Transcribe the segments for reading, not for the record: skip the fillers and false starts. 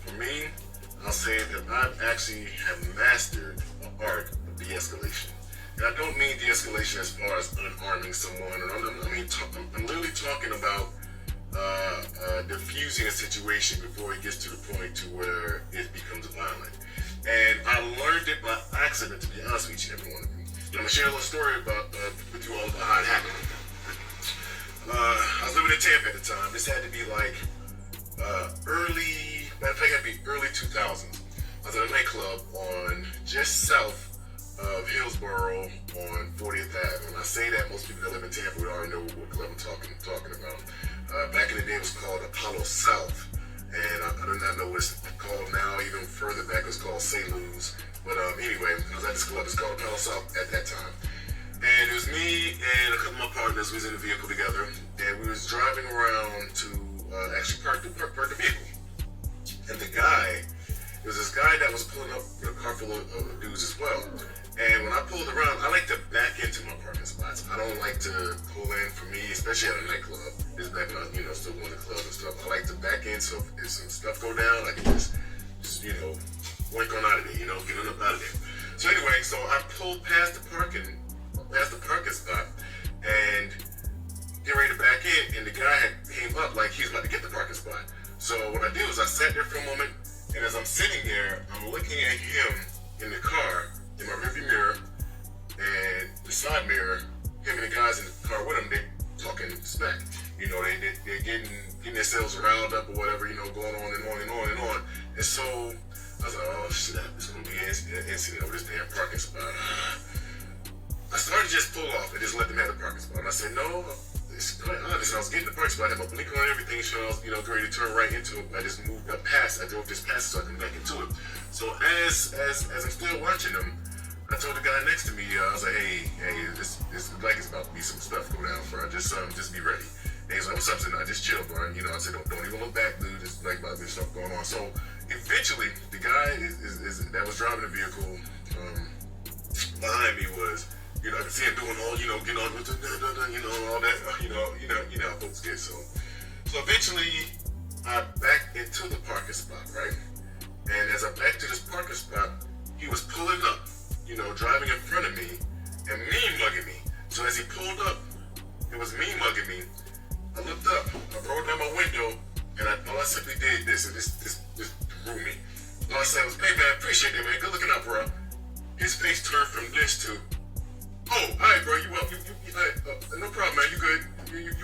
for me, I'll say that I actually have mastered the art of de-escalation. And I don't mean de-escalation as far as unarming someone. I'm literally talking about diffusing a situation before it gets to the point to where it becomes violent. And I learned it by accident, to be honest with each and every one of you. And I'm gonna share a little story with you all about how it happened. I was living in Tampa at the time. This had to be like early 2000s. I was at a nightclub on just south of Hillsborough on 40th Ave. When I say that, most people that live in Tampa would already know what club I'm talking about. Back in the day, it was called Apollo South, and I do not know what it's called now. Even further back, it was called St. Louis. But anyway, I was at this club. It's called Apollo South at that time. And it was me and a couple of my partners. We was in the vehicle together, and we was driving around to actually park the vehicle. And it was this guy that was pulling up with a car full of dudes as well. And when I pulled around, I like to back into my parking spots. I don't like to pull in. For me, especially at a nightclub, this back when I was, still going to clubs and stuff. I like to back in, so if some stuff go down, I can just wank on out of there, get on up out of there. So anyway, so I pulled past the parking spot and get ready to back in, and the guy had came up like he was about to get the parking spot. So what I did was I sat there for a moment, and as I'm sitting there, I'm looking at him in the car, in my rearview mirror, and the side mirror, him and the guys in the car with him, they talking smack. They're getting themselves riled up or whatever, going on and on and on and on. And so I was like, oh shit, it's gonna be an incident over this damn parking spot. I started to just pull off and just let them have the parking spot. And I said, no, it's quite honest. I was getting the parking spot, I had my blinker on and everything, so I was, ready to turn right into it. I just moved up past, I drove just past it so I can back into it. So as I'm still watching them, I told the guy next to me, I was like, hey, this like it's about to be some stuff go down, bro. Just be ready. And he's like, what's up? I said, no, just chill, bro. I said, don't even look back, dude. There's like about to be stuff going on. So eventually, the guy that was driving the vehicle behind me was, I could see him doing all, getting on with the, all that, how folks get. So eventually, I backed into the parking spot, right? And as I backed to this parking spot, he was pulling up, driving in front of me and mean mugging me. So as he pulled up, it was mean mugging me. I looked up, I rolled down my window, and all I simply did this, and this drew me. All I said was, hey man, appreciate it, man. Good looking out, bro. His face turned from this to, oh, all right, bro, you welcome. No problem, man. You good?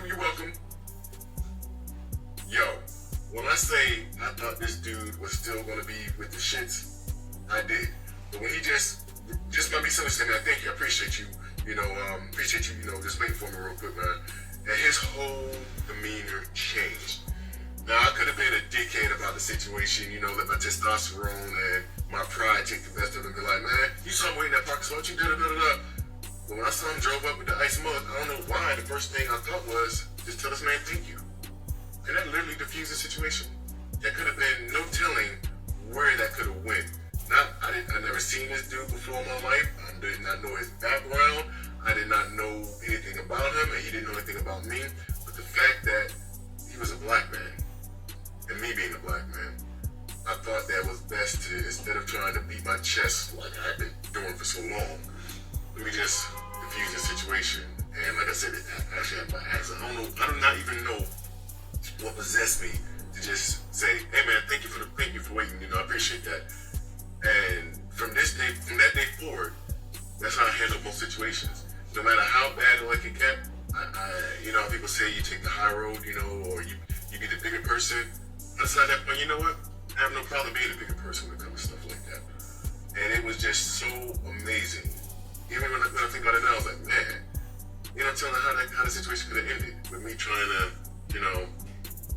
You're welcome. Yo, when I say I thought this dude was still gonna be with the shits, I did. But when he just by me saying, man, thank you, I appreciate you. Appreciate you. Just waiting for me real quick, man. And his whole demeanor changed. Now, I could have been a dickhead about the situation, let my testosterone and my pride take the best of it and be like, man, you saw me waiting in that parking spot, you da-da-da-da-da. But when I saw him drove up with the ice mug, I don't know why, the first thing I thought was, just tell this man thank you. And that literally diffused the situation. There could have been no telling where that could have went. I never seen this dude before in my life. I did not know his background. I did not know anything about him, and he didn't know anything about me. But the fact that he was a black man, and me being a black man, I thought that was best to, instead of trying to beat my chest like I've been doing for so long, let me just diffuse the situation. And like I said, it actually happened by accident. I do not even know what possessed me to just say, hey man, thank you for waiting, I appreciate that. And from that day forward, that's how I handle most situations. No matter how bad it can get, how people say you take the high road, or you be the bigger person. Aside that point, you know what? I have no problem being a bigger person when it comes to stuff like that. And it was just so amazing. Even when I think about it now, I was like, man, I'm telling how the situation could have ended with me trying to,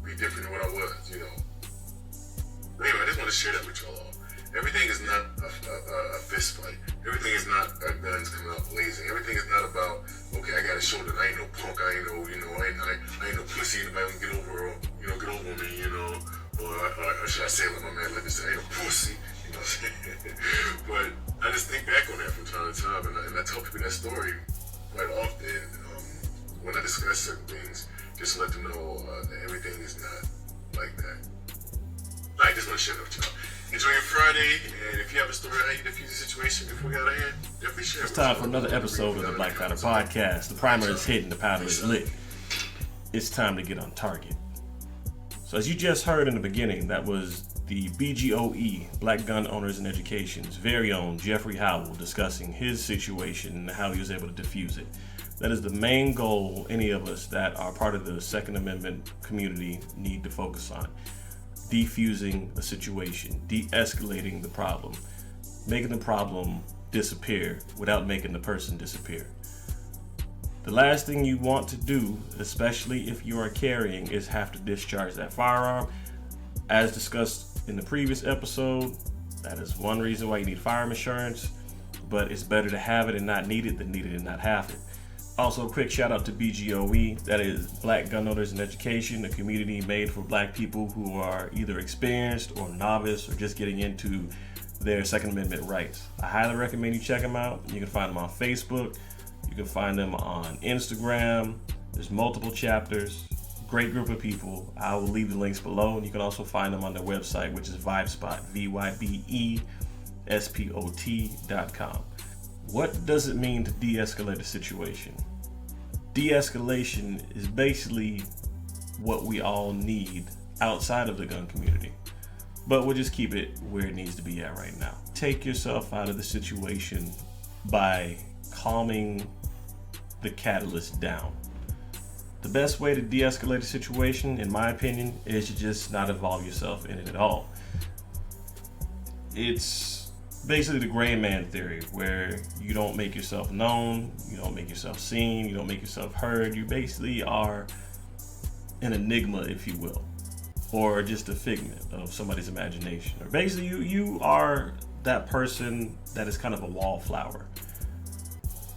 be different than what I was, But anyway, I just want to share that with y'all all. Everything is not a fist fight. Everything is not guns coming out blazing. Everything is not about, okay, I gotta show that I ain't no punk, I ain't no, I ain't no pussy, anybody can get over me, or should I say like my man let me say, I ain't no pussy, what I'm saying? But I just think back on that from time to time, and I tell people that story quite often when I discuss certain things, just to let them know that everything is not like that. I just want to share that with y'all. Enjoy your Friday, and if you have a story on how you defuse the situation before we got out of hand, definitely share it. It's time for another episode of the Black Powder Podcast. The primer is hidden, the powder is lit. It's time to get on target. So as you just heard in the beginning, that was the BGOE, Black Gun Owners and Education's very own Jeffrey Howell discussing his situation and how he was able to defuse it. That is the main goal any of us that are part of the Second Amendment community need to focus on. Defusing a situation, de-escalating the problem, making the problem disappear without making the person disappear. The last thing you want to do, especially if you are carrying, is have to discharge that firearm. As discussed in the previous episode, that is one reason why you need firearm insurance, but it's better to have it and not need it than need it and not have it. Also, a quick shout out to BGOE, that is Black Gun Owners and Education, a community made for black people who are either experienced or novice or just getting into their Second Amendment rights. I highly recommend you check them out. You can find them on Facebook, you can find them on Instagram. There's multiple chapters, great group of people. I will leave the links below, and you can also find them on their website, which is Vybespot, Vybespot.com. What does it mean to de-escalate a situation? De-escalation is basically what we all need outside of the gun community, but we'll just keep it where it needs to be at right now. Take yourself out of the situation by calming the catalyst down. The best way to de-escalate a situation, in my opinion, is to just not involve yourself in it at all. It's basically the gray man theory, where you don't make yourself known, you don't make yourself seen, you don't make yourself heard. You basically are an enigma, if you will, or just a figment of somebody's imagination. Or basically you are that person that is kind of a wallflower.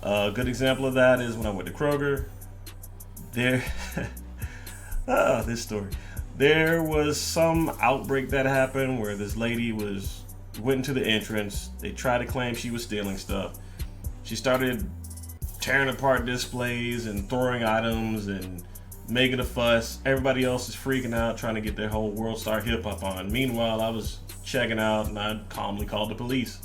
A good example of that is when I went to Kroger. This story. There was some outbreak that happened where this lady went into the entrance. They tried to claim she was stealing stuff. She started tearing apart displays and throwing items and making a fuss. Everybody else is freaking out, trying to get their whole World Star hip hop on. Meanwhile, I was checking out and I calmly called the police.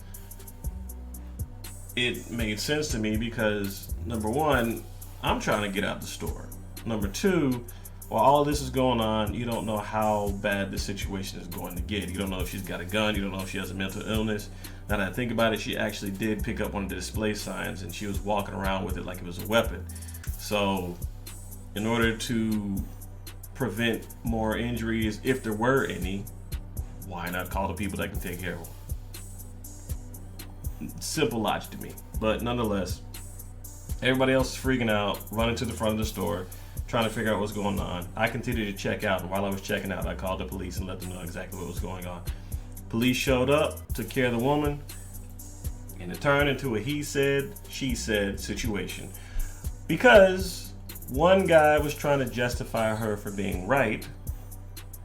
It made sense to me because, number one, I'm trying to get out the store. Number two, while all this is going on, you don't know how bad the situation is going to get. You don't know if she's got a gun. You don't know if she has a mental illness. Now that I think about it, she actually did pick up one of the display signs and she was walking around with it like it was a weapon. So in order to prevent more injuries, if there were any, why not call the people that can take care of them? Simple logic to me. But nonetheless, everybody else is freaking out, running to the front of the store, trying to figure out what's going on. I continued to check out, and while I was checking out, I called the police and let them know exactly what was going on. Police showed up, took care of the woman, and it turned into a he said, she said situation. Because one guy was trying to justify her for being right,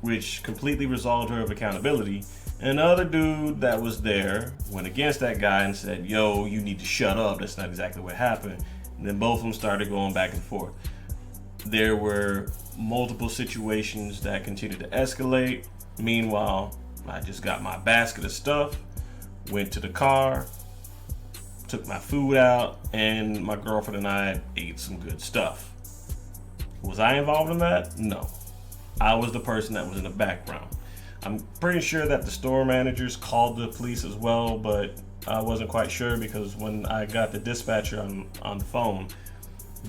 which completely absolved her of accountability, and another dude that was there went against that guy and said, yo, you need to shut up, that's not exactly what happened. And then both of them started going back and forth. There were multiple situations that continued to escalate. Meanwhile, I just got my basket of stuff, went to the car, took my food out, and my girlfriend and I ate some good stuff. Was I involved in that? No. I was the person that was in the background. I'm pretty sure that the store managers called the police as well, but I wasn't quite sure because when I got the dispatcher on the phone,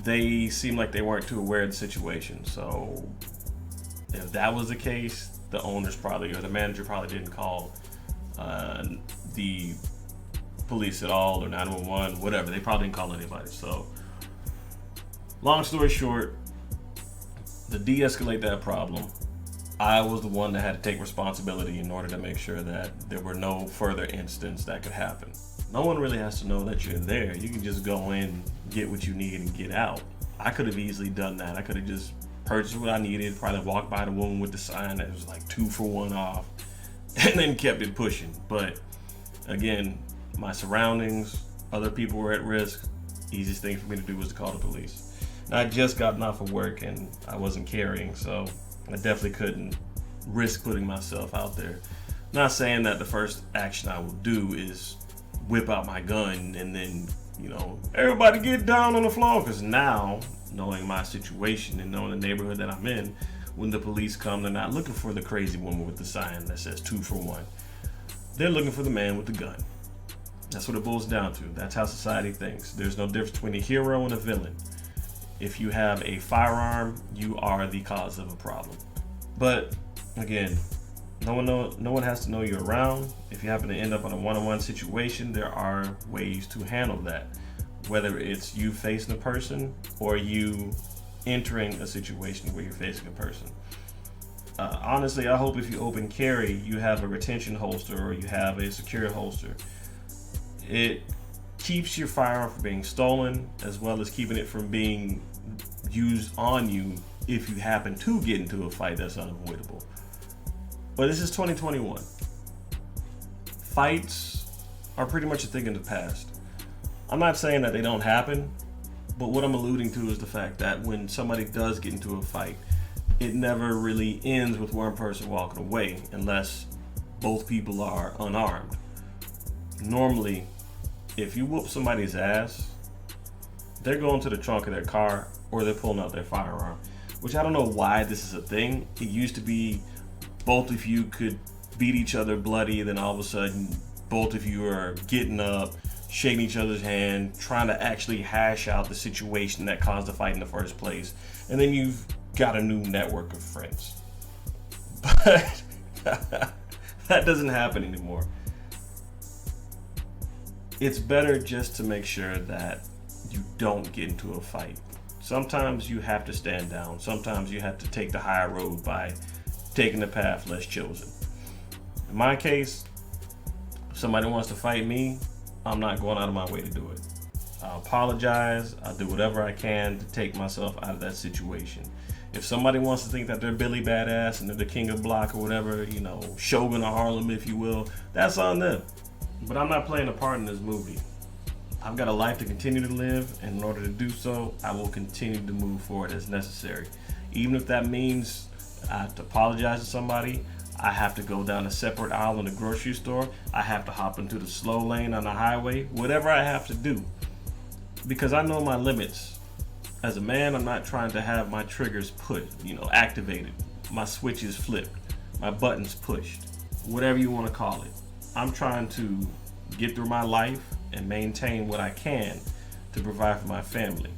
they seemed like they weren't too aware of the situation. So if that was the case, the owners probably, or the manager probably didn't call the police at all, or 911, whatever. They probably didn't call anybody. So long story short, to de-escalate that problem, I was the one that had to take responsibility in order to make sure that there were no further incidents that could happen. No one really has to know that you're there. You can just go in, get what you need, and get out. I could have easily done that. I could have just purchased what I needed, probably walked by the woman with the sign that was like 2 for 1 off, and then kept it pushing. But again, my surroundings, other people were at risk. Easiest thing for me to do was to call the police. Now, I just gotten off of work and I wasn't carrying, so I definitely couldn't risk putting myself out there. Not saying that the first action I will do is whip out my gun and then, everybody get down on the floor. Because now, knowing my situation and knowing the neighborhood that I'm in, when the police come, they're not looking for the crazy woman with the sign that says 2 for 1. They're looking for the man with the gun. That's what it boils down to. That's how society thinks. There's no difference between a hero and a villain. If you have a firearm, you are the cause of a problem. But again, no one has to know you're around. If you happen to end up in a one-on-one situation, there are ways to handle that. Whether it's you facing a person or you entering a situation where you're facing a person. Honestly, I hope if you open carry, you have a retention holster or you have a secure holster. It keeps your firearm from being stolen, as well as keeping it from being used on you if you happen to get into a fight that's unavoidable. But this is 2021. Fights are pretty much a thing in the past. I'm not saying that they don't happen, but what I'm alluding to is the fact that when somebody does get into a fight, it never really ends with one person walking away unless both people are unarmed. Normally, if you whoop somebody's ass, they're going to the trunk of their car or they're pulling out their firearm, which I don't know why this is a thing. It used to be both of you could beat each other bloody, then all of a sudden both of you are getting up, shaking each other's hand, trying to actually hash out the situation that caused the fight in the first place, and then you've got a new network of friends. But that doesn't happen anymore. It's better just to make sure that you don't get into a fight. Sometimes you have to stand down. Sometimes you have to take the higher road by taking the path less chosen. In my case, if somebody wants to fight me, I'm not going out of my way to do it. I'll apologize. I'll do whatever I can to take myself out of that situation. If somebody wants to think that they're Billy Badass and they're the king of block or whatever, Shogun of Harlem, if you will, that's on them. But I'm not playing a part in this movie. I've got a life to continue to live, and in order to do so, I will continue to move forward as necessary. Even if that means I have to apologize to somebody, I have to go down a separate aisle in the grocery store, I have to hop into the slow lane on the highway, whatever I have to do. Because I know my limits. As a man, I'm not trying to have my triggers activated, my switches flipped, my buttons pushed, whatever you want to call it. I'm trying to get through my life and maintain what I can to provide for my family.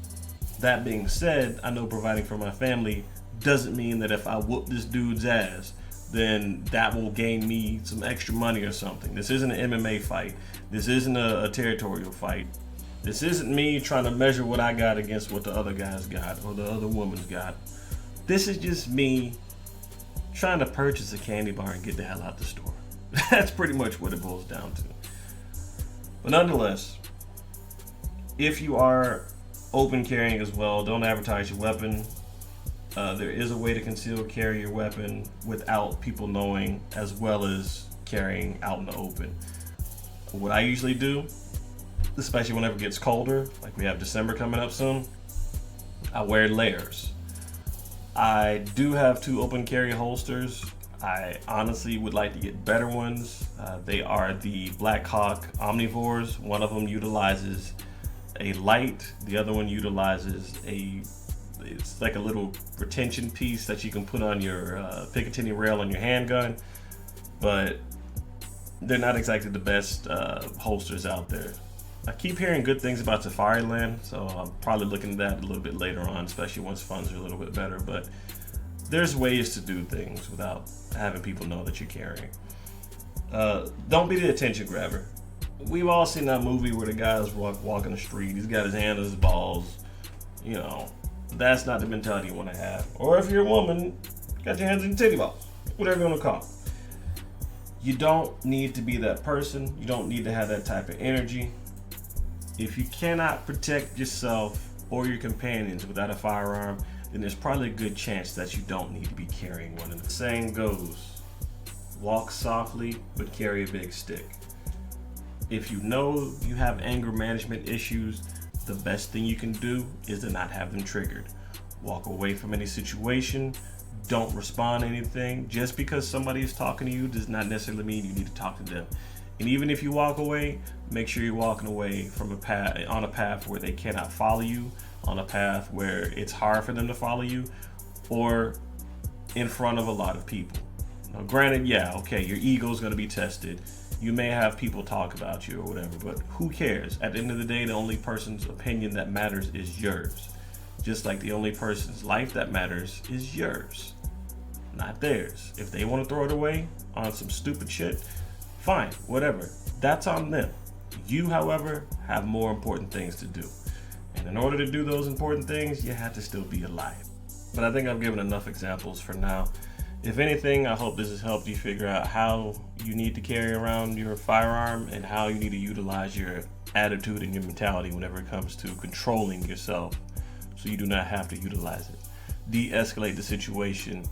That being said, I know providing for my family doesn't mean that if I whoop this dude's ass, then that will gain me some extra money or something. This isn't an MMA fight. This isn't a territorial fight. This isn't me trying to measure what I got against what the other guys got or the other woman's got. This is just me trying to purchase a candy bar and get the hell out the store. That's pretty much what it boils down to. But nonetheless, if you are open carrying as well, don't advertise your weapon. There is a way to conceal carry your weapon without people knowing, as well as carrying out in the open. What I usually do, especially whenever it gets colder, like we have December coming up soon, I wear layers. I do have 2 open carry holsters. I honestly would like to get better ones. They are the Black Hawk Omnivores. One of them utilizes a light. The other one utilizes it's like a little retention piece that you can put on your Picatinny rail on your handgun. But they're not exactly the best holsters out there. I keep hearing good things about Safariland, so I'm probably looking at that a little bit later on, especially once funds are a little bit better. But there's ways to do things without having people know that you're carrying. Don't be the attention grabber. We've all seen that movie where the guy's walking the street, he's got his hand on his balls. That's not the mentality you want to have. Or if you're a woman, got your hands in your titty balls, whatever you want to call it. You don't need to be that person. You don't need to have that type of energy. If you cannot protect yourself or your companions without a firearm, then there's probably a good chance that you don't need to be carrying one. And the saying goes, walk softly, but carry a big stick. If you know you have anger management issues, the best thing you can do is to not have them triggered. Walk away from any situation, don't respond to anything. Just because somebody is talking to you does not necessarily mean you need to talk to them. And even if you walk away, make sure you're walking away from a path where they cannot follow you, on a path where it's hard for them to follow you, or in front of a lot of people. Now, granted, yeah, okay, your ego is going to be tested. You may have people talk about you or whatever, but who cares? At the end of the day, the only person's opinion that matters is yours. Just like the only person's life that matters is yours, not theirs. If they want to throw it away on some stupid shit, fine, whatever. That's on them. You, however, have more important things to do. And in order to do those important things, you have to still be alive. But I think I've given enough examples for now. If anything, I hope this has helped you figure out how you need to carry around your firearm and how you need to utilize your attitude and your mentality whenever it comes to controlling yourself, so you do not have to utilize it. De-escalate the situation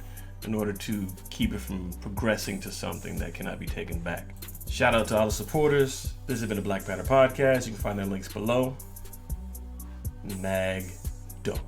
in order to keep it from progressing to something that cannot be taken back. Shout out to all the supporters. This has been the Black Panther Podcast. You can find their links below. Mag dope.